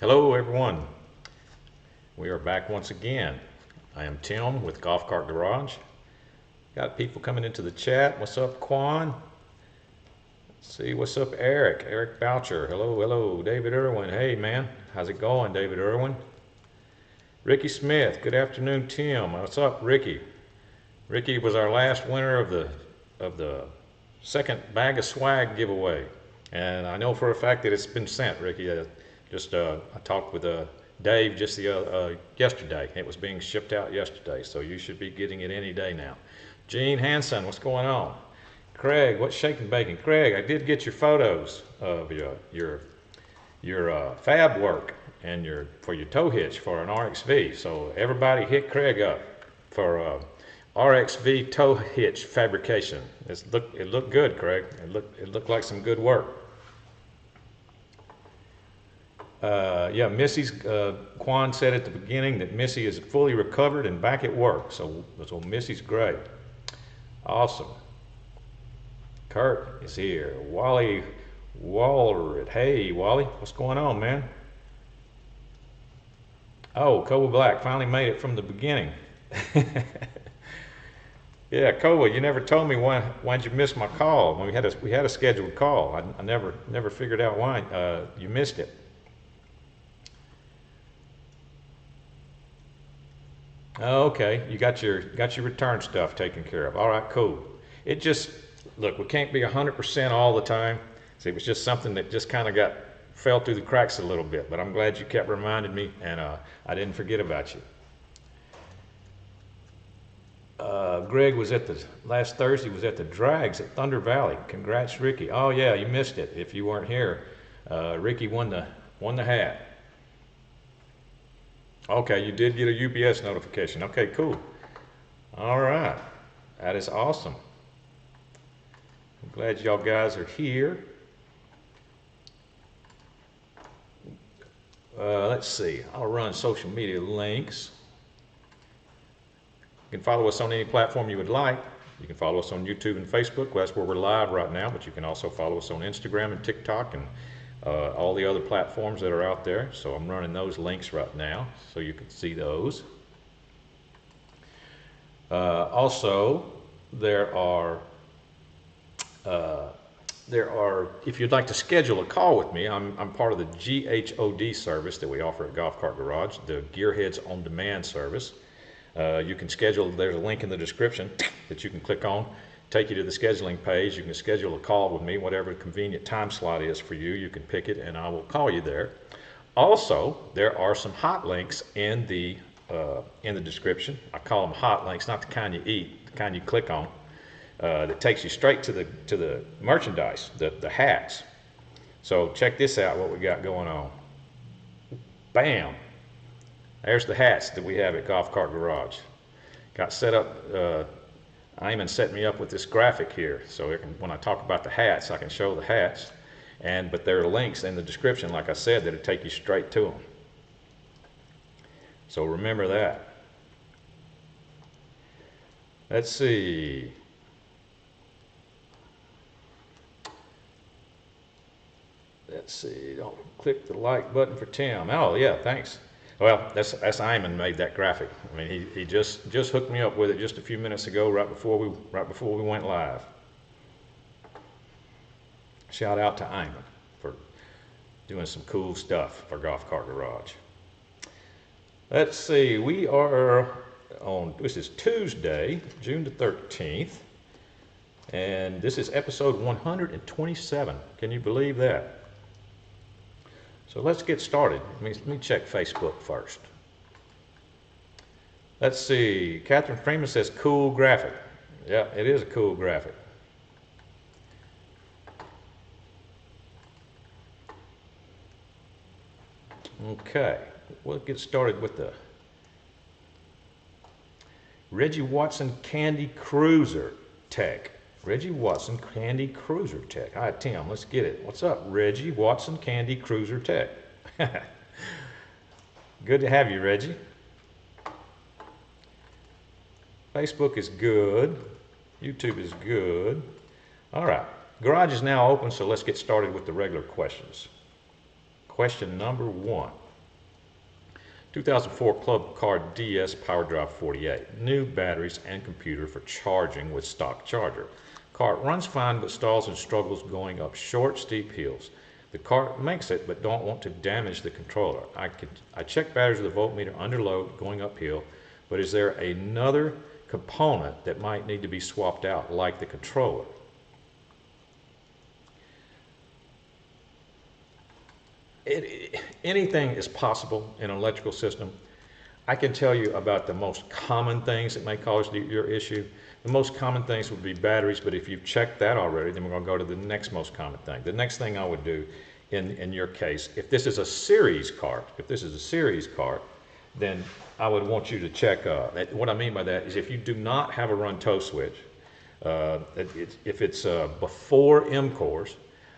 Hello everyone, we are back once again. I am Tim with Golf Cart Garage. Got people coming into the chat. What's up, Quan? Let's see, what's up, 𝗟𝗃𝗃𝗃𝗃. Hello, David Irwin. Hey man, how's it going, David Irwin? Ricky Smith, good afternoon, Tim. What's up, Ricky? Ricky was our last winner of the second bag of swag giveaway, and I know for a fact that it's been sent, Ricky. I talked with Dave just yesterday. It was being shipped out yesterday, so you should be getting it any day now. Gene Hansen, what's going on? Craig, what's shaking bacon? Craig, I did get your photos of your fab work and for your tow hitch for an RXV. So everybody hit Craig up for RXV tow hitch fabrication. It looked good, Craig. It looked like some good work. Yeah, Missy's, Quan said at the beginning that Missy is fully recovered and back at work. So Missy's great. Awesome. Kurt is here. Wally Walred. Hey, Wally, what's going on, man? Oh, 𝗂𝗲 Black finally made it from the beginning. Yeah, 𝗂𝗲, you never told me why'd you miss my call when we had a scheduled call. I never figured out why you missed it. Okay, you got your return stuff taken care of. All right, cool. It just, look, we can't be 100% all the time. So it was just something that just kind of fell through the cracks a little bit. But I'm glad you kept reminding me, and I didn't forget about you. Greg was last Thursday was at the Drags at Thunder Valley. Congrats, Ricky. Oh yeah, you missed it if you weren't here. Ricky won the hat. Okay, you did get a UPS notification. Okay, cool. All right, that is awesome. I'm glad y'all guys are here. Let's see, I'll run social media links. You can follow us on any platform you would like. You can follow us on YouTube and Facebook. Well, that's where we're live right now, but you can also follow us on Instagram and TikTok and all the other platforms that are out there. So I'm running those links right now so you can see those. Also, there are, if you'd like to schedule a call with me, I'm part of the GHOD service that we offer at Golf Cart Garage, the Gearheads on Demand service. You can schedule, there's a link in the description that you can click on, take you to the scheduling page. You can schedule a call with me, whatever convenient time slot is for you. You can pick it and I will call you there. Also, there are some hot links in the description. I call them hot links, not the kind you eat, the kind you click on, that takes you straight to the merchandise, the hats. So check this out, what we got going on. Bam! There's the hats that we have at Golf Cart Garage. Got set up, Eamon set me up with this graphic here, so when I talk about the hats, I can show the hats, but there are links in the description, like I said, that'll take you straight to them. So remember that. Let's see. Don't click the like button for Tim. Oh yeah, thanks. Well, that's Eamon made that graphic. I mean, he just hooked me up with it just a few minutes ago, right before we went live. Shout out to Eamon for doing some cool stuff for Golf Cart Garage. Let's see, we are on, this is Tuesday, June the 13th, and this is episode 127. Can you believe that? So let's get started. Let me check Facebook first. Let's see. Catherine Freeman says, cool graphic. Yeah, it is a cool graphic. Okay, we'll get started with the Reggie Watson Candy Cruiser Tech. Reggie Watson Candy Cruiser Tech. All right, Tim, let's get it. What's up, Reggie Watson Candy Cruiser Tech? Good to have you, Reggie. Facebook is good. YouTube is good. All right, garage is now open, so let's get started with the regular questions. Question number 1. 2004 Club Car DS Power Drive 48. New batteries and computer for charging with stock charger. Car runs fine but stalls and struggles going up short, steep hills. The car makes it but don't want to damage the controller. I check batteries with a voltmeter under load going uphill, but is there another component that might need to be swapped out like the controller? Anything is possible in an electrical system. I can tell you about the most common things that may cause your issue. The most common things would be batteries, but if you've checked that already, then we're going to go to the next most common thing. The next thing I would do in your case, if this is a series cart, then I would want you to check, what I mean by that is if you do not have a run tow switch, if it's before MCORs,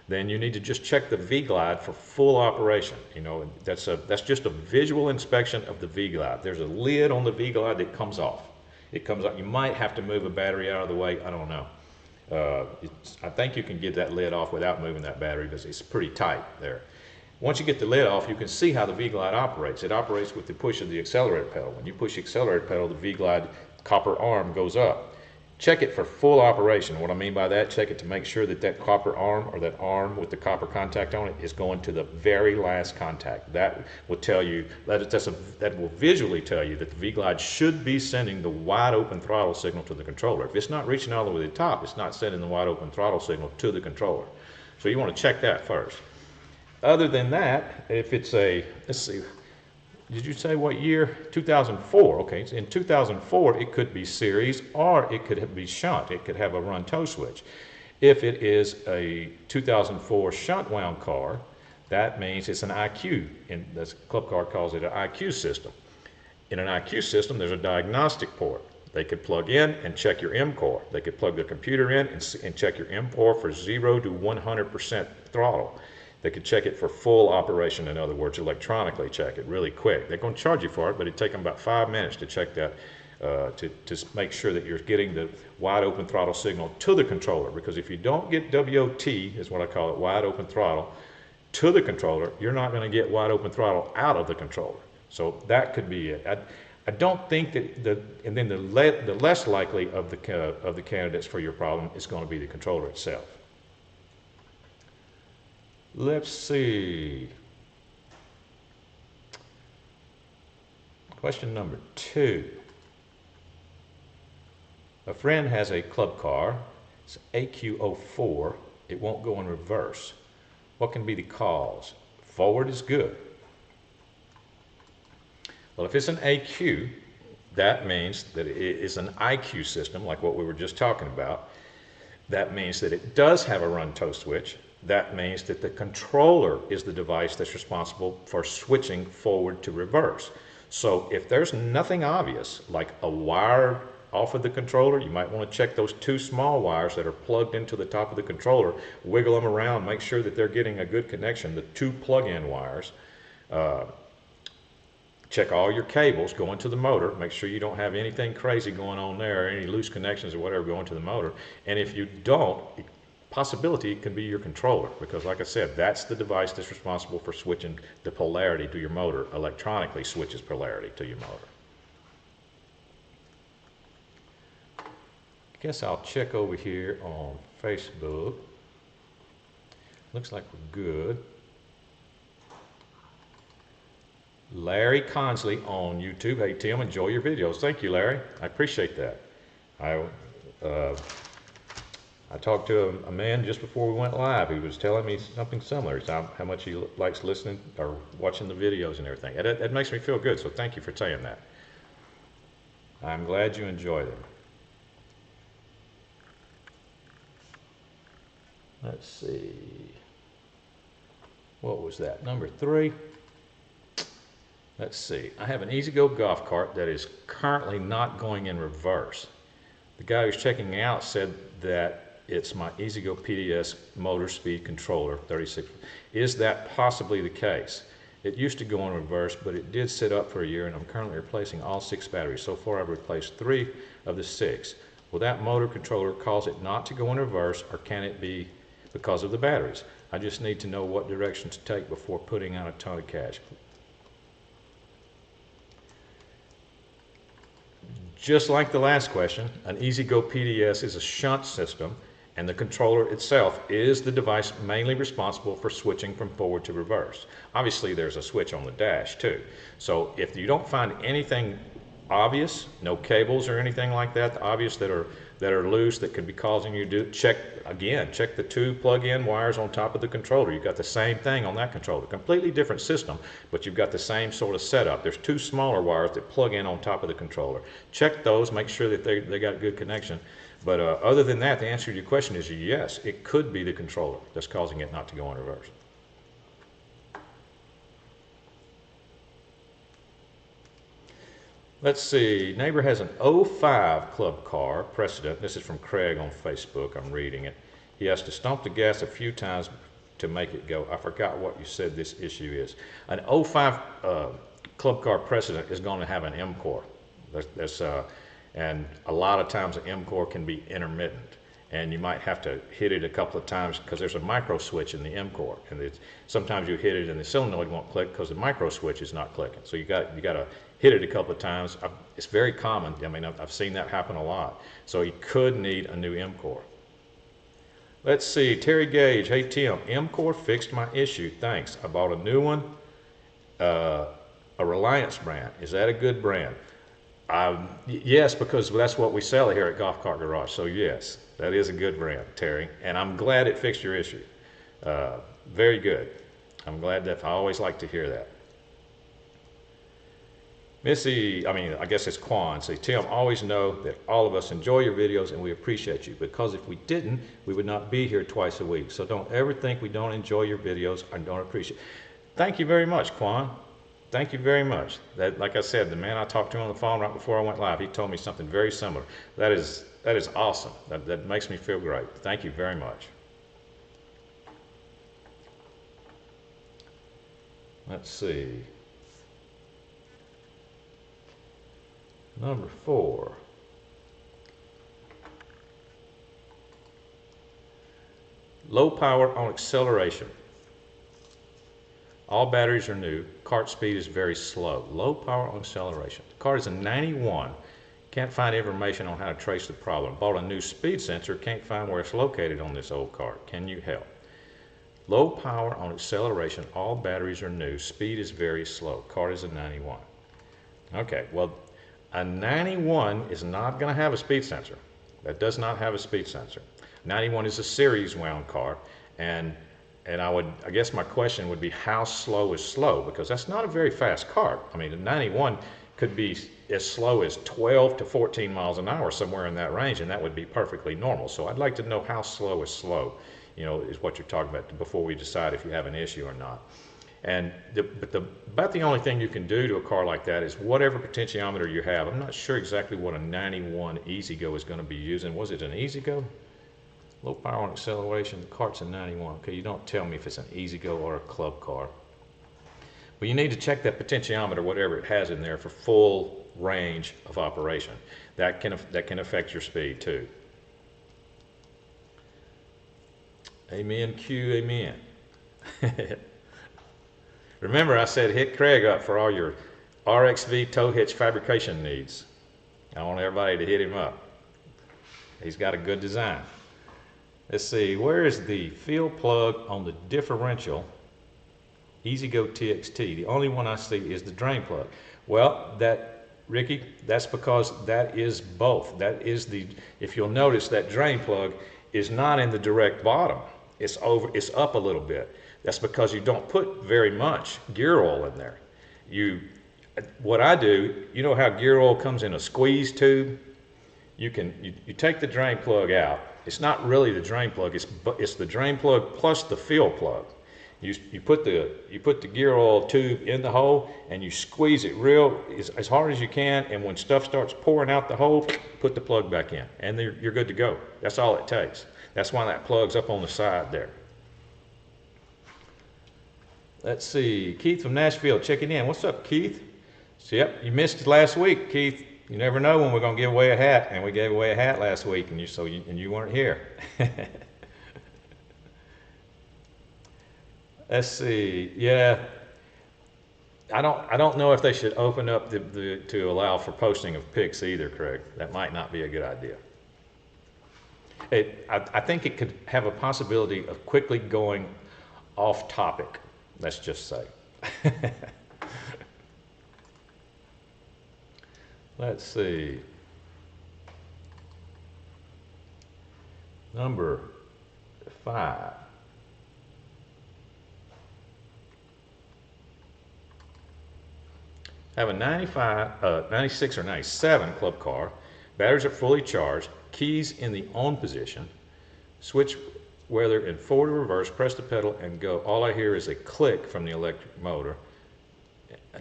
then you need to just check the V-Glide for full operation. You know, that's just a visual inspection of the V-Glide. There's a lid on the V-Glide that comes off. It comes out. You might have to move a battery out of the way. I don't know. I think you can get that lid off without moving that battery because it's pretty tight there. Once you get the lid off, you can see how the V-Glide operates. It operates with the push of the accelerator pedal. When you push the accelerator pedal, the V-Glide copper arm goes up. Check it for full operation. What I mean by that, check it to make sure that that copper arm or that arm with the copper contact on it is going to the very last contact. That will tell you, that will visually tell you that the V-Glide should be sending the wide open throttle signal to the controller. If it's not reaching all the way to the top, it's not sending the wide open throttle signal to the controller. So you want to check that first. Other than that, if it's a, let's see, did you say what year? 2004. Okay, in 2004 it could be series or it could be shunt. It could have a run tow switch. If it is a 2004 shunt wound car, that means it's an IQ, and the club car calls it an IQ system. In an IQ system, there's a diagnostic port. They could plug in and check your MCOR. They could plug their computer in and check your MCOR for 0 to 100% throttle. They could check it for full operation, in other words, electronically check it really quick. They're going to charge you for it, but it'd take them about 5 minutes to check that, to make sure that you're getting the wide open throttle signal to the controller. Because if you don't get WOT, is what I call it, wide open throttle, to the controller, you're not going to get wide open throttle out of the controller. So that could be it. I don't think that and then the less likely of the candidates for your problem is going to be the controller itself. Let's see. Question number 2. A friend has a club car. It's AQ04. It won't go in reverse. What can be the cause? Forward is good. Well, if it's an AQ, that means that it is an IQ system, like what we were just talking about. That means that it does have a run tow switch. That means that the controller is the device that's responsible for switching forward to reverse. So if there's nothing obvious, like a wire off of the controller, you might want to check those 2 small wires that are plugged into the top of the controller, wiggle them around, make sure that they're getting a good connection, the 2 plug-in wires. Check all your cables going to the motor. Make sure you don't have anything crazy going on there, any loose connections or whatever going to the motor. And if you don't, possibility it can be your controller, because like I said, that's the device that's responsible for switching the polarity to your motor, electronically switches polarity to your motor. I guess I'll check over here on Facebook. Looks like we're good. 𝗪𝗂𝗲𝗀𝗄𝗏 on YouTube. Hey Tim, enjoy your videos. Thank you, Larry. I appreciate that. I talked to a man just before we went live. He was telling me something similar. How much he likes listening or watching the videos and everything. It makes me feel good, so thank you for saying that. I'm glad you enjoy them. Let's see. What was that? Number 3. Let's see. I have an EZGO golf cart that is currently not going in reverse. The guy who's checking me out said that it's my EzGo PDS motor speed controller, 36. Is that possibly the case? It used to go in reverse, but it did sit up for a year, and I'm currently replacing all 6 batteries. So far, I've replaced 3 of the 6. Will that motor controller cause it not to go in reverse, or can it be because of the batteries? I just need to know what direction to take before putting out a ton of cash. Just like the last question, an EzGo PDS is a shunt system, and the controller itself is the device mainly responsible for switching from forward to reverse. Obviously, there's a switch on the dash too. So if you don't find anything obvious, no cables or anything like that, obvious that are loose that could be causing you to check the two plug-in wires on top of the controller. You've got the same thing on that controller. Completely different system, but you've got the same sort of setup. There's two smaller wires that plug in on top of the controller. Check those, make sure that they got good connection. But other than that, the answer to your question is yes, it could be the controller that's causing it not to go in reverse. Let's see, neighbor has an 05 club car precedent. This is from Craig on Facebook, I'm reading it. He has to stomp the gas a few times to make it go. I forgot what you said this issue is. An 05 club car precedent is going to have an MCOR. And a lot of times an MCOR can be intermittent. And you might have to hit it a couple of times because there's a micro switch in the MCOR. And sometimes you hit it and the solenoid won't click because the micro switch is not clicking. So you got to hit it a couple of times. It's very common. I mean, I've seen that happen a lot. So you could need a new MCOR. Let's see, Terry Gage. Hey Tim, MCOR fixed my issue. Thanks. I bought a new one, a Reliance brand. Is that a good brand? Yes, because that's what we sell here at Golf Cart Garage. So yes, that is a good brand, Terry. And I'm glad it fixed your issue. Very good. I'm glad that. I always like to hear that. I guess it's Quan. Say, Tim, always know that all of us enjoy your videos and we appreciate you, because if we didn't, we would not be here twice a week. So don't ever think we don't enjoy your videos and don't appreciate. Thank you very much, Quan. Thank you very much. That, like I said, the man I talked to on the phone right before I went live, he told me something very similar. That is awesome. That makes me feel great. Thank you very much. Let's see. Number 4. Low power on acceleration. All batteries are new. Cart speed is very slow. Low power on acceleration. The cart is a 91. Can't find information on how to trace the problem. Bought a new speed sensor. Can't find where it's located on this old cart. Can you help? Low power on acceleration. All batteries are new. Speed is very slow. Cart is a 91. Okay, well, a 91 is not going to have a speed sensor. That does not have a speed sensor. 91 is a series wound cart, and I guess my question would be, how slow is slow? Because that's not a very fast cart. I mean, a 91 could be as slow as 12 to 14 miles an hour, somewhere in that range, and that would be perfectly normal. So I'd like to know how slow is slow, is what you're talking about before we decide if you have an issue or not. And about the only thing you can do to a car like that is whatever potentiometer you have. I'm not sure exactly what a 91 EZGO is going to be using. Was it an EZGO? Low power on acceleration, the cart's a 91. Okay, you don't tell me if it's an EZGO or a club car. But you need to check that potentiometer, whatever it has in there, for full range of operation. That can affect your speed too. Amen, Q, amen. Remember, I said hit Craig up for all your RXV tow hitch fabrication needs. I want everybody to hit him up. He's got a good design. Let's see, where is the field plug on the differential EZGO TXT? The only one I see is the drain plug. Well, Ricky, that's because that is both. That is if you'll notice, that drain plug is not in the direct bottom. It's up a little bit. That's because you don't put very much gear oil in there. What I do, you know how gear oil comes in a squeeze tube? You take the drain plug out. It's not really the drain plug. It's the drain plug plus the field plug. You put the gear oil tube in the hole and you squeeze it as hard as you can. And when stuff starts pouring out the hole, put the plug back in, and you're good to go. That's all it takes. That's why that plug's up on the side there. Let's see, Keith from Nashville checking in. What's up, Keith? So, yep, you missed it last week, Keith. You never know when we're going to give away a hat, and we gave away a hat last week, and you weren't here. Let's see, yeah. I don't know if they should open up to allow for posting of pics either, Craig. That might not be a good idea. I think it could have a possibility of quickly going off topic, let's just say. Let's see. Number 5. Have a 96 or 97 club car. Batteries are fully charged. Keys in the on position. Switch whether in forward or reverse. Press the pedal and go. All I hear is a click from the electric motor.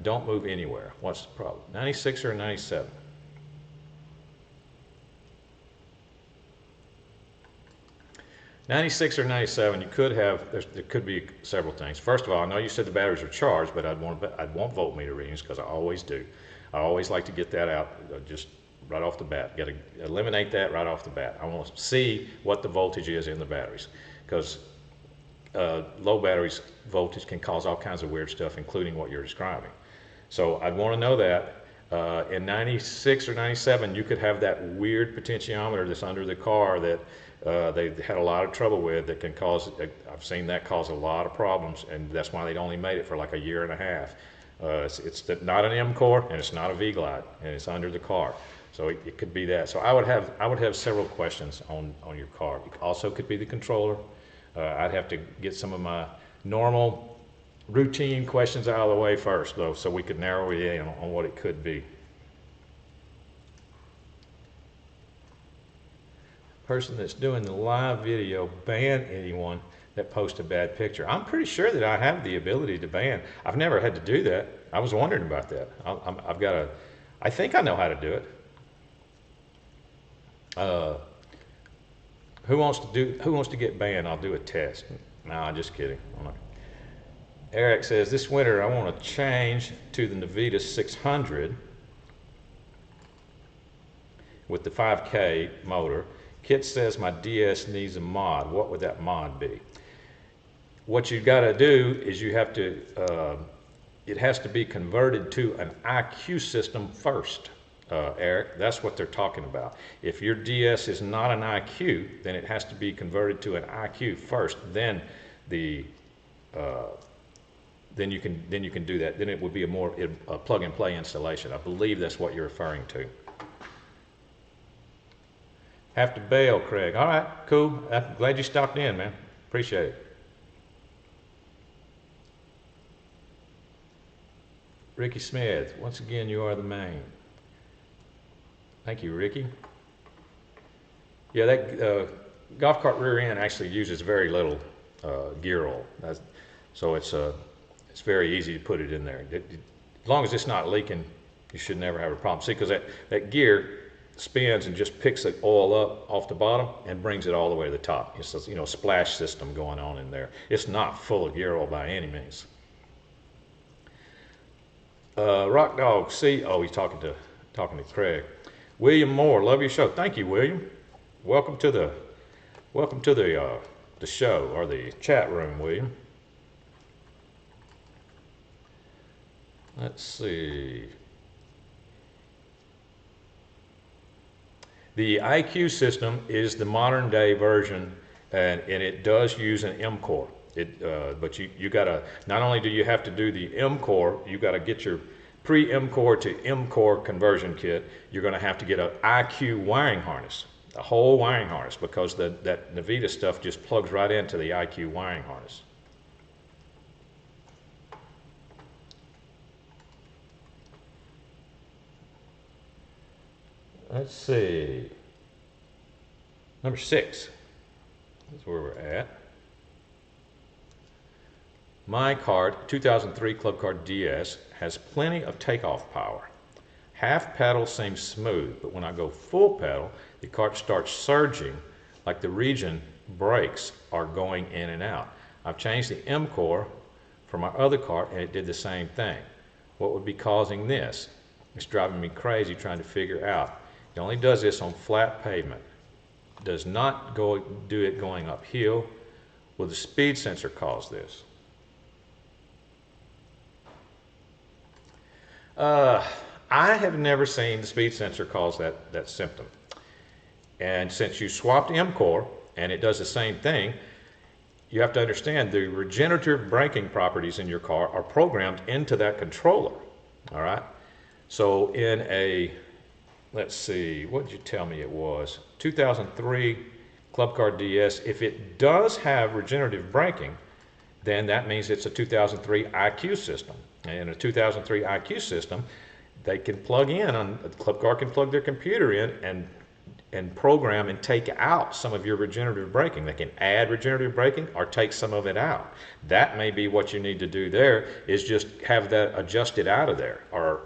Don't move anywhere. What's the problem? 96 or 97? '96 or 97, you could have, there could be several things. First of all, I know you said the batteries are charged, but I'd want voltmeter readings because I always do. I always like to get that out just right off the bat. Got to eliminate that right off the bat. I want to see what the voltage is in the batteries because low batteries voltage can cause all kinds of weird stuff, including what you're describing. So I'd want to know that. In 96 or 97, you could have that weird potentiometer that's under the car that they had a lot of trouble with that can cause, I've seen that cause a lot of problems, and that's why they'd only made it for like a year and a half. It's not an MCOR and it's not a V-Glide, and it's under the car. So it could be that. So I would have several questions on your car. It also could be the controller. I'd have to get some of my normal routine questions out of the way first, though, so we could narrow it in on what it could be. Person that's doing the live video ban anyone that posts a bad picture. I'm pretty sure that I have the ability to ban. I've never had to do that. I was wondering about that. I think I know how to do it. Who wants to get banned? I'll do a test. No, I'm just kidding. Eric says, this winter I want to change to the 𝗪𝗲𝗃 600 with the 5K motor. Kit says my DS needs a mod. What would that mod be? What you've got to do is you have to, it has to be converted to an IQ system first, Eric. That's what they're talking about. If your DS is not an IQ, then it has to be converted to an IQ first. Then then you can do that. Then it would be a plug-and-play installation. I believe that's what you're referring to. Have to bail, Craig. All right, cool. I'm glad you stopped in, man. Appreciate it. Ricky Smith, once again, you are the man. Thank you, Ricky. Yeah, that golf cart rear end actually uses very little gear oil. So it's very easy to put it in there. As long as it's not leaking, you should never have a problem. See, because that gear spins and just picks the oil up off the bottom and brings it all the way to the top. It's a splash system going on in there. It's not full of gear oil by any means. Rock Dog C. Oh, he's talking to Craig. William Moore, love your show. Thank you, William. Welcome to the show or the chat room, William. Let's see. The IQ system is the modern day version, and it does use an MCOR. But you gotta, not only do you have to do the MCOR, you gotta get your pre-MCOR to MCOR conversion kit. You're gonna have to get an IQ wiring harness, a whole wiring harness, because that 𝗪𝗲𝗃 stuff just plugs right into the IQ wiring harness. Let's see. Number 6 is where we're at. My cart, 2003 Club Car DS, has plenty of takeoff power. Half pedal seems smooth, but when I go full pedal, the cart starts surging like the regen brakes are going in and out. I've changed the MCOR for my other cart and it did the same thing. What would be causing this? It's driving me crazy trying to figure out. It only does this on flat pavement. Does not do it going uphill. Will the speed sensor cause this? I have never seen the speed sensor cause that symptom. And since you swapped MCOR and it does the same thing, you have to understand the regenerative braking properties in your car are programmed into that controller. All right. So in a, let's see, what did you tell me it was? 2003 Club Car DS, if it does have regenerative braking, then that means it's a 2003 IQ system. And in a 2003 IQ system, they can plug in, the Club Car can plug their computer in and program and take out some of your regenerative braking. They can add regenerative braking or take some of it out. That may be what you need to do there, is just have that adjusted out of there, or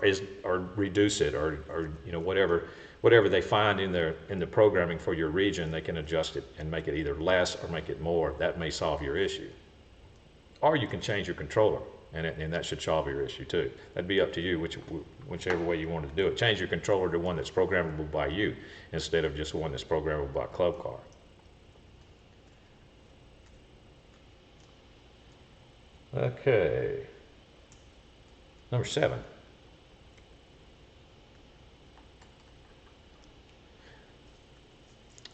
reduce it, or you know, whatever they find in the programming for your region, they can adjust it and make it either less or make it more. That may solve your issue. Or you can change your controller, and that should solve your issue too. That'd be up to you, whichever way you want to do it. Change your controller to one that's programmable by you instead of just one that's programmable by Club Car. Okay. Number 7.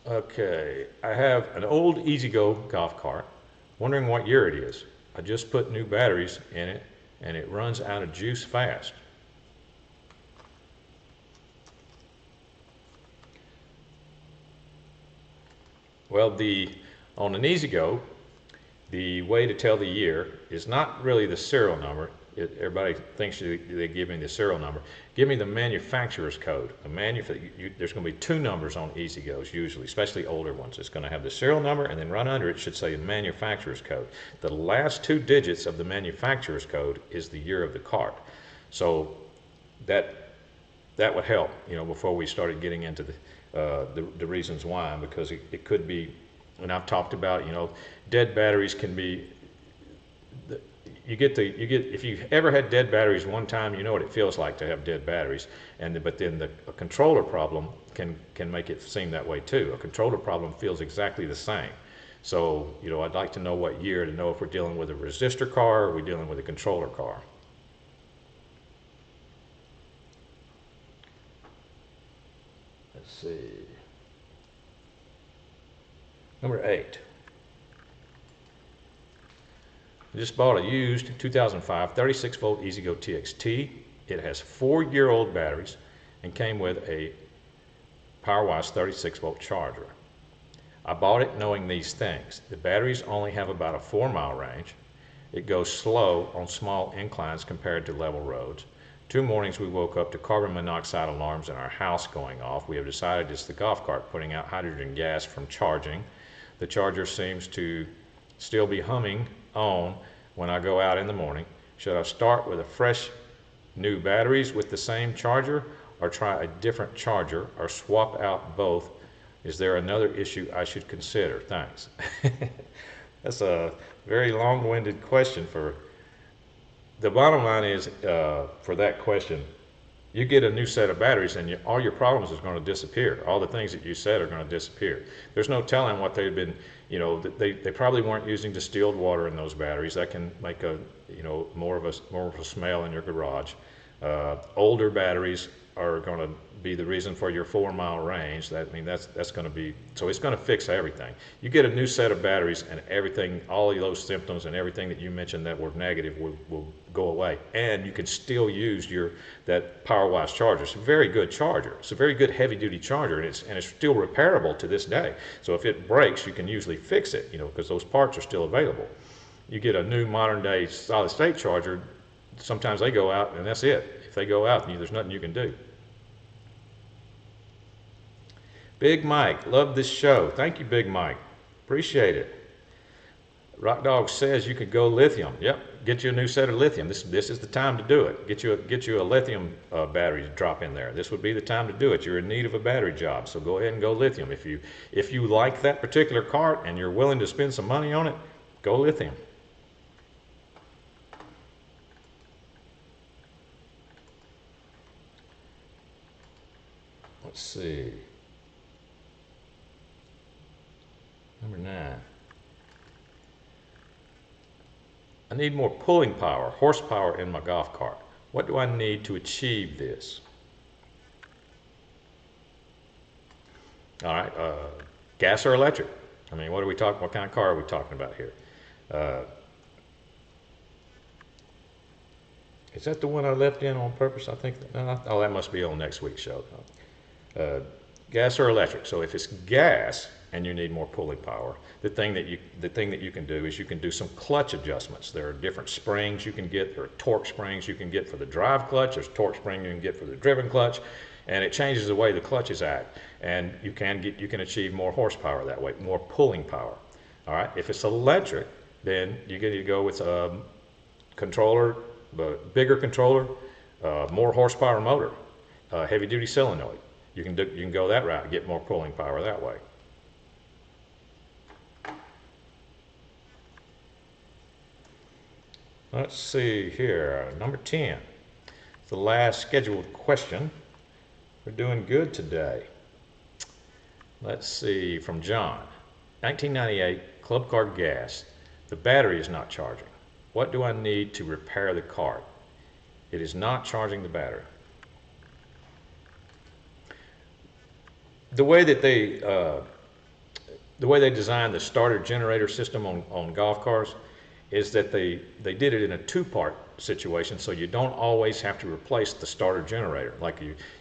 Okay, I have an old EZGO golf cart, wondering what year it is. I just put new batteries in it and it runs out of juice fast. Well, on an EZGO, the way to tell the year is not really the serial number. Everybody thinks they give me the serial number. Give me the manufacturer's code. There's going to be 2 numbers on EZGOs usually, especially older ones. It's going to have the serial number, and then right under it should say manufacturer's code. The last 2 digits of the manufacturer's code is the year of the cart. So that would help, you know, before we started getting into the reasons why, because it could be, and I've talked about, you know, dead batteries can be. If you've ever had dead batteries one time, you know what it feels like to have dead batteries. But then a controller problem can make it seem that way too. A controller problem feels exactly the same. So, you know, I'd like to know what year to know if we're dealing with a resistor car or we're dealing with a controller car. Let's see. Number 8. I just bought a used 2005 36 volt EZGO TXT. It has 4-year-old batteries and came with a Powerwise 36 volt charger. I bought it knowing these things. The batteries only have about a 4-mile range. It goes slow on small inclines compared to level roads. 2 mornings we woke up to carbon monoxide alarms in our house going off. We have decided it's the golf cart putting out hydrogen gas from charging. The charger seems to still be humming on when I go out in the morning. Should I start with a fresh new batteries with the same charger, or try a different charger, or swap out both? Is there another issue I should consider? Thanks. That's a very long-winded question. The bottom line is, for that question, you get a new set of batteries and all your problems is going to disappear. All the things that you said are going to disappear. There's no telling what they've been, you know, they probably weren't using distilled water in those batteries. That can make more of a smell in your garage. Older batteries are going to be the reason for your 4-mile range. That's going to be, so it's going to fix everything. You get a new set of batteries and everything, all of those symptoms and everything that you mentioned that were negative will go away. And you can still use that Powerwise charger. It's a very good charger. It's a very good heavy-duty charger, and it's still repairable to this day. So if it breaks, you can usually fix it, you know, because those parts are still available. You get a new modern-day solid-state charger, sometimes they go out and that's it. If they go out, there's nothing you can do. Big Mike, love this show. Thank you, Big Mike. Appreciate it. Rock Dog says you could go lithium. Yep, get you a new set of lithium. This is the time to do it. Get you a lithium battery to drop in there. This would be the time to do it. You're in need of a battery job, so go ahead and go lithium. If you like that particular cart and you're willing to spend some money on it, go lithium. Let's see. Number 9. I need more pulling power, horsepower in my golf cart. What do I need to achieve this? All right, gas or electric? I mean, what are we talking? What kind of car are we talking about here? Is that the one I left in on purpose? I think. Oh, that must be on next week's show. Gas or electric? So if it's gas and you need more pulling power, the thing that you can do is you can do some clutch adjustments. There are different springs you can get. There are torque springs you can get for the drive clutch. There's torque spring you can get for the driven clutch, and it changes the way the clutches act. And you can achieve more horsepower that way, more pulling power. All right. If it's electric, then you get to go with a controller, bigger controller, more horsepower motor, heavy duty solenoid. You can go that route and get more pulling power that way. Let's see here, number 10. It's the last scheduled question. We're doing good today. Let's see, from John. 1998, club car gas. The battery is not charging. What do I need to repair the car? It is not charging the battery. The way that they designed the starter generator system on golf cars is that they did it in a two-part situation, so you don't always have to replace the starter generator. Like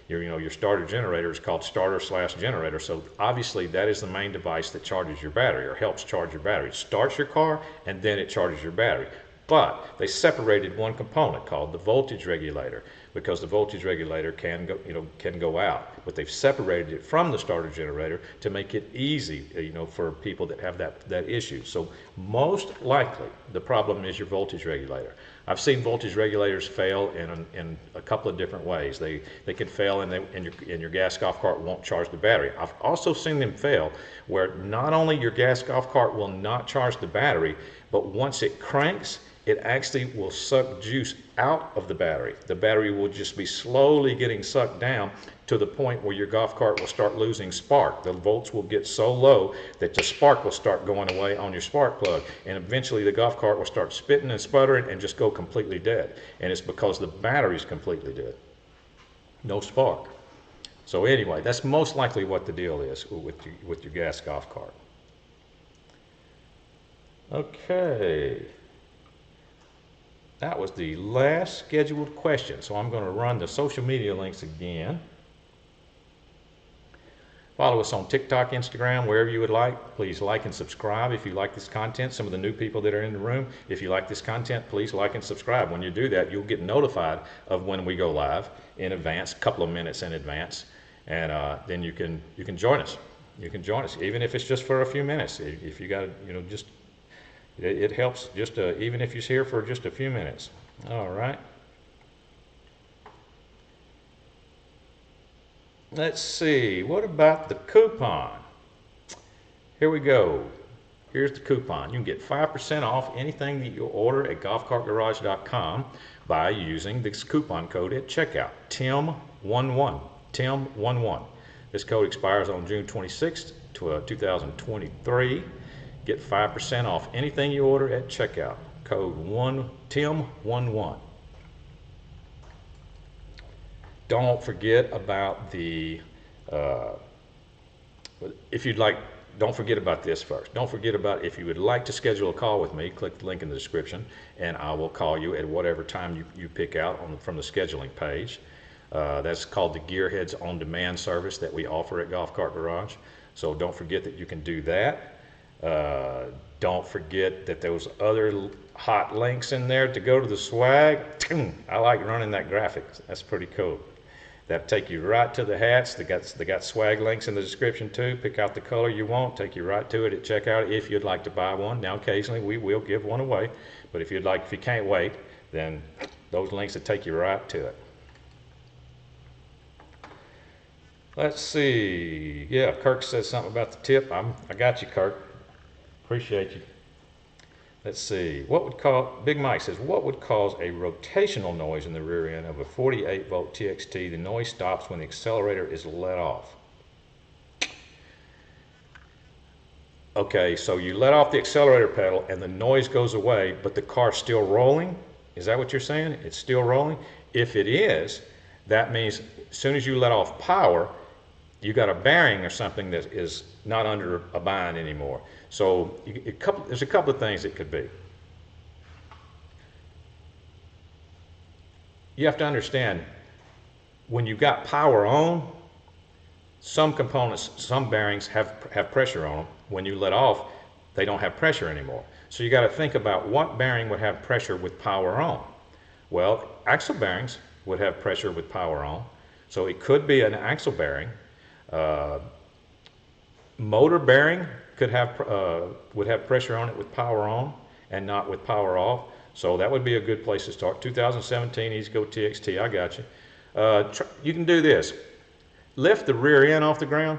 your starter generator is called starter/generator, so obviously that is the main device that charges your battery or helps charge your battery. It starts your car and then it charges your battery. But they separated one component called the voltage regulator, because the voltage regulator can go out. But they've separated it from the starter generator to make it easy, for people that have that issue. So most likely the problem is your voltage regulator. I've seen voltage regulators fail in a couple of different ways. They can fail and your gas golf cart won't charge the battery. I've also seen them fail where not only your gas golf cart will not charge the battery, but once it cranks, it actually will suck juice out of the battery. The battery will just be slowly getting sucked down to the point where your golf cart will start losing spark. The volts will get so low that the spark will start going away on your spark plug. And eventually the golf cart will start spitting and sputtering and just go completely dead. And it's because the battery's completely dead. No spark. So anyway, that's most likely what the deal is with your gas golf cart. Okay. That was the last scheduled question. So I'm going to run the social media links again. Follow us on TikTok, Instagram, wherever you would like. Please like and subscribe if you like this content. Some of the new people that are in the room, if you like this content, please like and subscribe. When you do that, you'll get notified of when we go live in advance, a couple of minutes in advance. And then you can join us. You can join us, even if it's just for a few minutes. If you got, just... It helps just even if you're here for just a few minutes. All right. Let's see. What about the coupon? Here we go. Here's the coupon. You can get 5% off anything that you order at golfcartgarage.com by using this coupon code at checkout. TIM11. TIM11. This code expires on June 26th, 2023. Get 5% off anything you order at checkout. Code TIM11. Don't forget about don't forget about this first. Don't forget about, if you would like to schedule a call with me, click the link in the description and I will call you at whatever time you pick out from the scheduling page. That's called the Gearheads On Demand service that we offer at Golf Cart Garage. So don't forget that you can do that. Don't forget that those other hot links in there to go to the swag. I like running that graphic. That's pretty cool. That'll take you right to the hats. They got swag links in the description too. Pick out the color you want. Take you right to it at checkout if you'd like to buy one. Now occasionally we will give one away, but if you can't wait, then those links will take you right to it. Let's see. Yeah, Kirk says something about the tip. I got you, Kirk. Appreciate you. Let's see. Big Mike says, what would cause a rotational noise in the rear end of a 48 volt TXT? The noise stops when the accelerator is let off. Okay, so you let off the accelerator pedal and the noise goes away, but the car's still rolling? Is that what you're saying? It's still rolling? if it is, that means as soon as you let off power, you got a bearing or something that is not under a bind anymore. So there's a couple of things it could be. You have to understand, when you've got power on, some components, some bearings have pressure on them. When you let off, they don't have pressure anymore. So you got to think about what bearing would have pressure with power on. Well, axle bearings would have pressure with power on. So it could be an axle bearing. Motor bearing would have pressure on it with power on and not with power off. So that would be a good place to start. 2017 EzGo TXT, I got you. You can do this. Lift the rear end off the ground,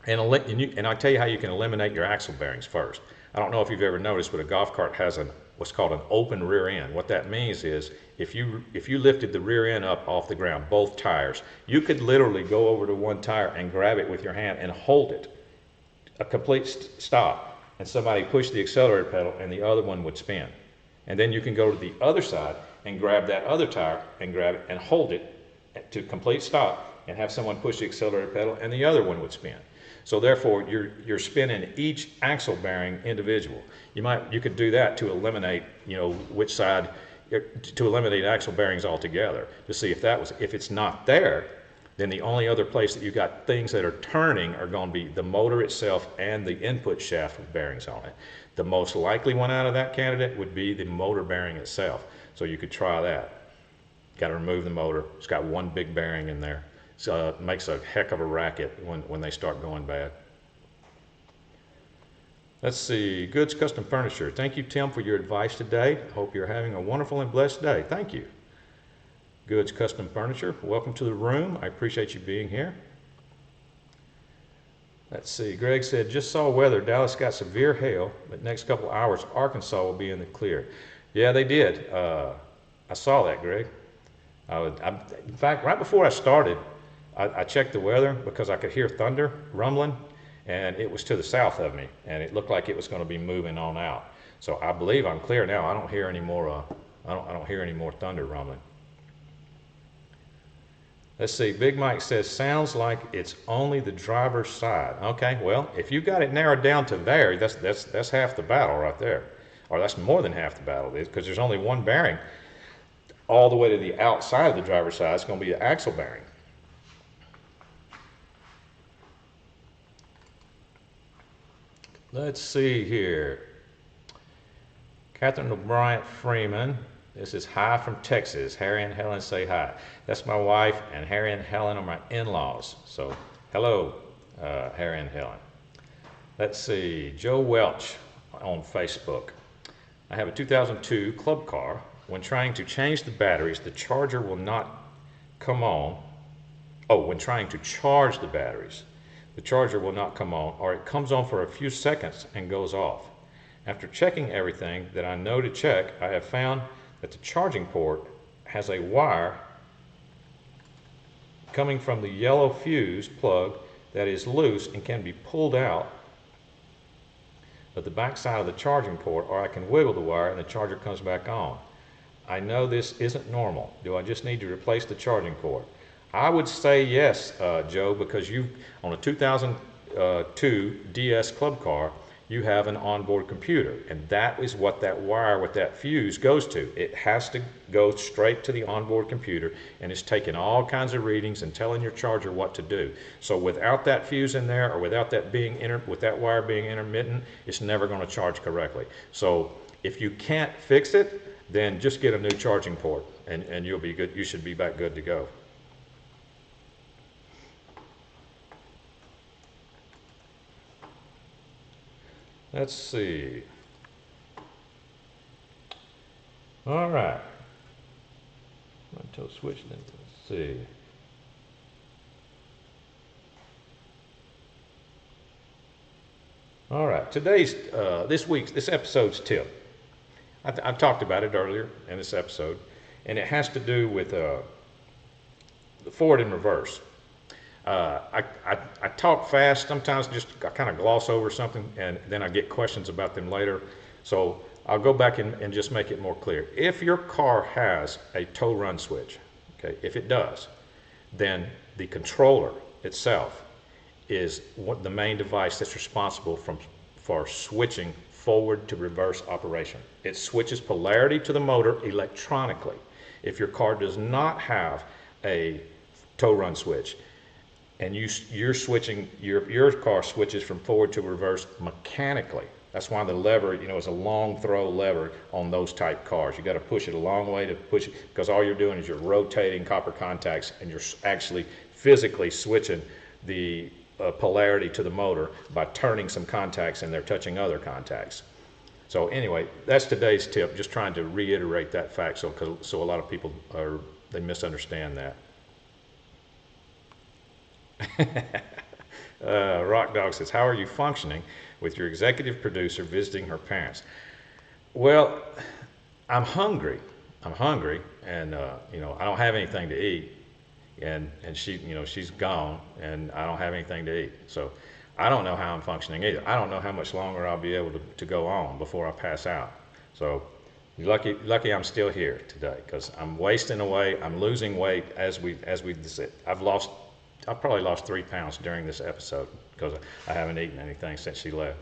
and I'll tell you how you can eliminate your axle bearings first. I don't know if you've ever noticed, but a golf cart has what's called an open rear end. What that means is if you lifted the rear end up off the ground, both tires, you could literally go over to one tire and grab it with your hand and hold it, a complete stop, and somebody push the accelerator pedal and the other one would spin. And then you can go to the other side and grab that other tire and grab it and hold it to complete stop and have someone push the accelerator pedal and the other one would spin. So therefore you're spinning each axle bearing individual. You could do that to eliminate, which side, to eliminate axle bearings altogether, to see if it's not there, then the only other place that you got things that are turning are going to be the motor itself and the input shaft with bearings on it. The most likely one out of that candidate would be the motor bearing itself. So you could try that. Got to remove the motor. It's got one big bearing in there. So it makes a heck of a racket when they start going bad. Let's see, Goods Custom Furniture. Thank you, Tim, for your advice today. Hope you're having a wonderful and blessed day. Thank you. Goods Custom Furniture, welcome to the room. I appreciate you being here. Let's see, Greg said, just saw weather. Dallas got severe hail, but next couple of hours, Arkansas will be in the clear. Yeah, they did. I saw that, Greg. In fact, right before I started, I checked the weather because I could hear thunder rumbling, and it was to the south of me, and it looked like it was going to be moving on out. So I believe I'm clear now. I don't hear any more. I don't hear any more thunder rumbling. Let's see. Big Mike says, sounds like it's only the driver's side. Okay. Well, if you got it narrowed down to there, that's half the battle right there, or that's more than half the battle, because there's only one bearing all the way to the outside of the driver's side. It's going to be the axle bearing. Let's see here. Catherine O'Brien Freeman. This is hi from Texas. Harry and Helen say hi. That's my wife, and Harry and Helen are my in-laws. So hello, Harry and Helen. Let's see. Joe Welch on Facebook. I have a 2002 club car. When trying to change the batteries, the charger will not come on. Oh, when trying to charge the batteries, the charger will not come on, or it comes on for a few seconds and goes off. After checking everything that I know to check, I have found that the charging port has a wire coming from the yellow fuse plug that is loose and can be pulled out of the back side of the charging port, or I can wiggle the wire and the charger comes back on. I know this isn't normal. Do I just need to replace the charging port? I would say yes, Joe, because on a 2002 DS club car, you have an onboard computer, and that is what that wire with that fuse goes to. It has to go straight to the onboard computer, and it's taking all kinds of readings and telling your charger what to do. So without that fuse in there, or without that with that wire being intermittent, it's never going to charge correctly. So if you can't fix it, then just get a new charging port, and you'll be good. You should be back good to go. Let's see. All right. Until switch then. Let's see. All right. This episode's tip. I talked about it earlier in this episode, and it has to do with the forward and reverse. I talk fast sometimes, I kind of gloss over something, and then I get questions about them later. So I'll go back and just make it more clear. If your car has a tow run switch, okay, if it does, then the controller itself is the main device that's responsible for switching forward to reverse operation. It switches polarity to the motor electronically. If your car does not have a tow run switch, and you're switching, your car switches from forward to reverse mechanically. That's why the lever, you know, is a long throw lever on those type cars. You got to push it a long way to push it, because all you're doing is you're rotating copper contacts, and you're actually physically switching the polarity to the motor by turning some contacts and they're touching other contacts. So anyway, that's today's tip. Just trying to reiterate that fact, so a lot of people they misunderstand that. Rock Dog says, how are you functioning with your executive producer visiting her parents? Well, I'm hungry, and you know, I don't have anything to eat, and she, you know, she's gone, and I don't have anything to eat. So I don't know how I'm functioning either. I don't know how much longer I'll be able to go on before I pass out. So lucky I'm still here today, because I'm wasting away. I'm losing weight as we said. I've probably lost 3 pounds during this episode, because I haven't eaten anything since she left.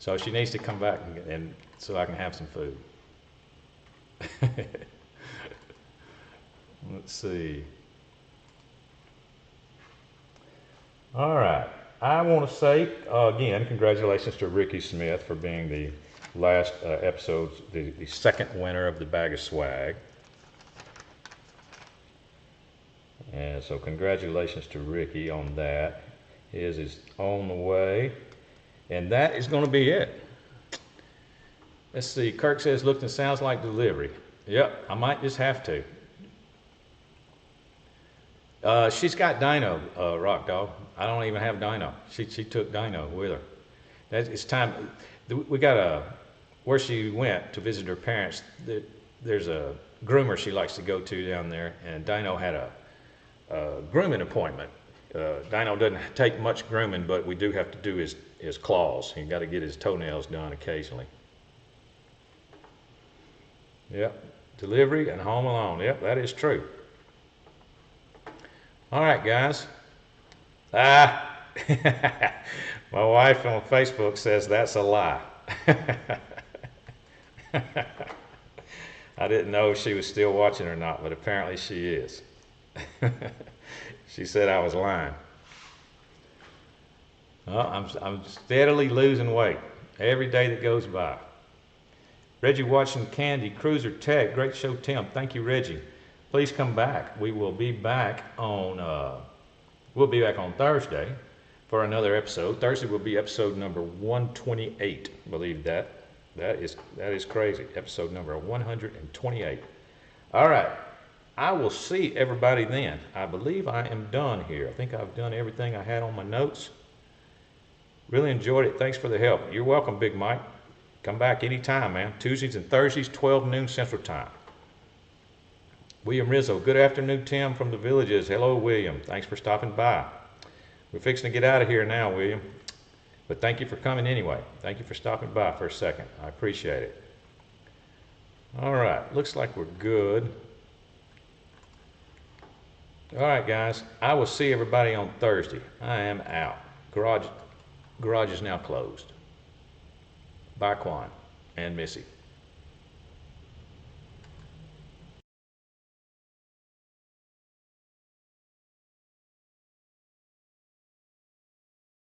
So she needs to come back and so I can have some food. Let's see. All right. I want to say again, congratulations to Ricky Smith for being the last episode, the second winner of the bag of swag. And so congratulations to Ricky on that. His is on the way. And that is going to be it. Let's see. Kirk says, looked and sounds like delivery. Yep, I might just have to. She's got Dino, Rock Dog. I don't even have Dino. She took Dino with her. It's time. We got where she went to visit her parents. There's a groomer she likes to go to down there, and Dino had a grooming appointment. Dino doesn't take much grooming, but we do have to do his claws. He's got to get his toenails done occasionally. Yep, delivery and home alone. Yep, that is true. All right, guys. My wife on Facebook says that's a lie. I didn't know if she was still watching or not, but apparently she is. She said I was lying. Well, I'm steadily losing weight every day that goes by. Reggie watching Candy, Cruiser Tech, great show, Tim. Thank you, Reggie. Please come back. We will be back on Thursday for another episode. Thursday will be episode number 128. Believe that. That is crazy. Episode number 128. All right. I will see everybody then. I believe I am done here. I think I've done everything I had on my notes. Really enjoyed it. Thanks for the help. You're welcome, Big Mike. Come back anytime, man. Tuesdays and Thursdays, 12 noon Central Time. William Rizzo, good afternoon, Tim from the Villages. Hello, William. Thanks for stopping by. We're fixing to get out of here now, William. But thank you for coming anyway. Thank you for stopping by for a second. I appreciate it. All right, looks like we're good. All right, guys. I will see everybody on Thursday. I am out. Garage is now closed. Bye, Quan and Missy.